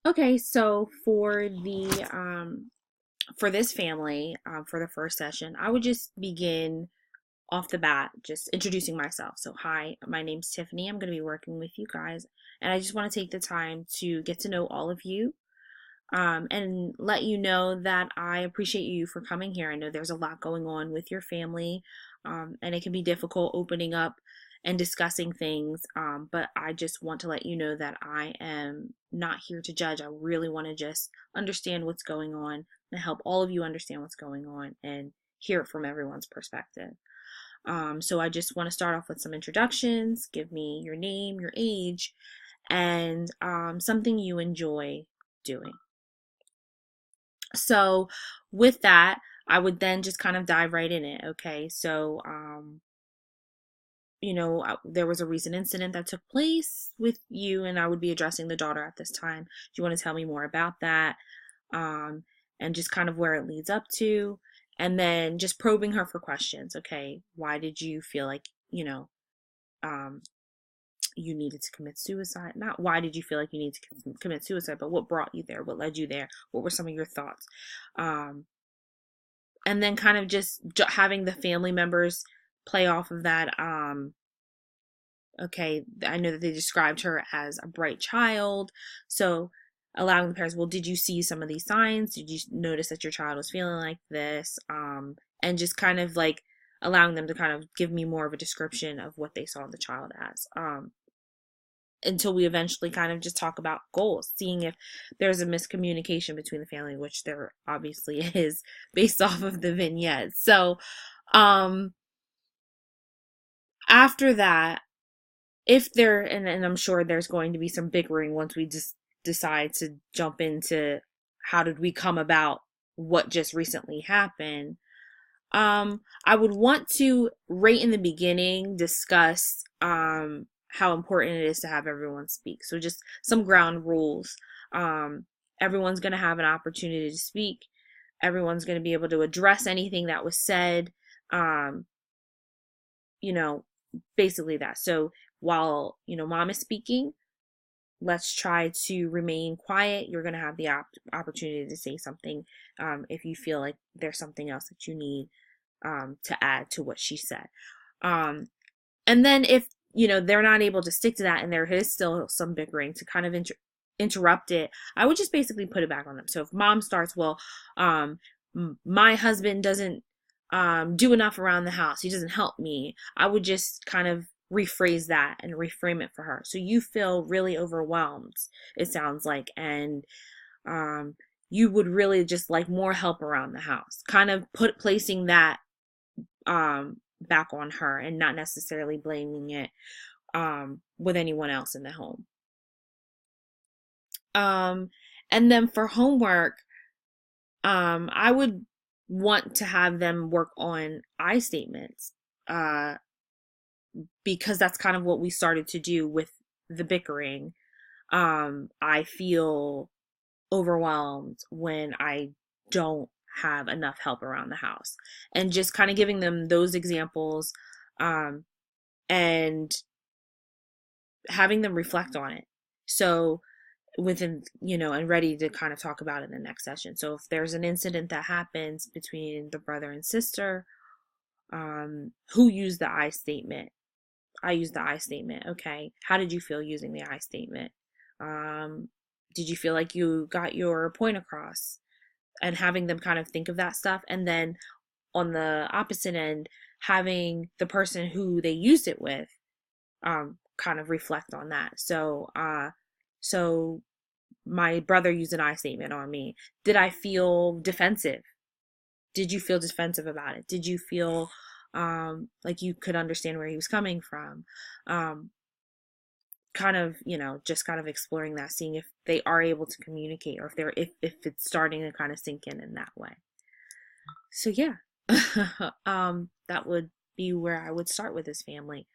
Okay, so for this family, for the first session, I would just begin off the bat, just introducing myself. So, hi, my name's Tiffany. I'm going to be working with you guys, and I just want to take the time to get to know all of you, and let you know that I appreciate you for coming here. I know there's a lot going on with your family, and it can be difficult opening up and discussing things. But I just want to let you know that I am not here to judge. I really want to just understand what's going on and help all of you understand what's going on and hear it from everyone's perspective. So I just want to start off with some introductions. Give me your name, your age, and something you enjoy doing. So with that, I would then just kind of dive right in it. Okay. So, there was a recent incident that took place with you, and I would be addressing the daughter at this time. Do you want to tell me more about that? Um, and just kind of where it leads up to, and then just probing her for questions. Okay. Why did you feel like, um, you needed to commit suicide? Not why did you feel like you need to commit suicide, but what brought you there? What led you there? What were some of your thoughts? Um, and then kind of just having the family members play off of that. Okay, I know that they described her as a bright child, so allowing the parents, well, did you see some of these signs? Did you notice that your child was feeling like this? And just kind of like allowing them to kind of give me more of a description of what they saw the child as. Until we eventually kind of just talk about goals, seeing if there's a miscommunication between the family, which there obviously is based off of the vignette. So, um, after that, if there, and I'm sure there's going to be some bickering once we just decide to jump into how did we come about what just recently happened. I would want to right in the beginning discuss how important it is to have everyone speak. So just some ground rules. Um, Everyone's going to have an opportunity to speak. Everyone's going to be able to address anything that was said. Um, you know, Basically that. So while, mom is speaking, let's try to remain quiet. You're going to have the opportunity to say something if you feel like there's something else that you need to add to what she said. Um, and then if, they're not able to stick to that and there is still some bickering, to kind of interrupt it, I would just basically put it back on them. So if mom starts, well, um, my husband doesn't do enough around the house, he doesn't help me, I would just kind of rephrase that and reframe it for her. So you feel really overwhelmed, it sounds like, and um, you would really just like more help around the house. Kind of placing that back on her and not necessarily blaming it with anyone else in the home. Um, and then for homework, I would want to have them work on I statements, uh, because that's kind of what we started to do with the bickering. I feel overwhelmed when I don't have enough help around the house, and just kind of giving them those examples, um, and having them reflect on it. So within, and ready to kind of talk about it in the next session. So if there's an incident that happens between the brother and sister, who used the I statement? I used the I statement. Okay. How did you feel using the I statement? Um, did you feel like you got your point across? And having them kind of think of that stuff. And then on the opposite end, having the person who they used it with kind of reflect on that. So my brother used an I statement on me. Did I feel defensive? Did you feel defensive about it? Did you feel like you could understand where he was coming from? Um, Kind of, just kind of exploring that, seeing if they are able to communicate, or if it's starting to kind of sink in that way. So yeah, that would be where I would start with this family.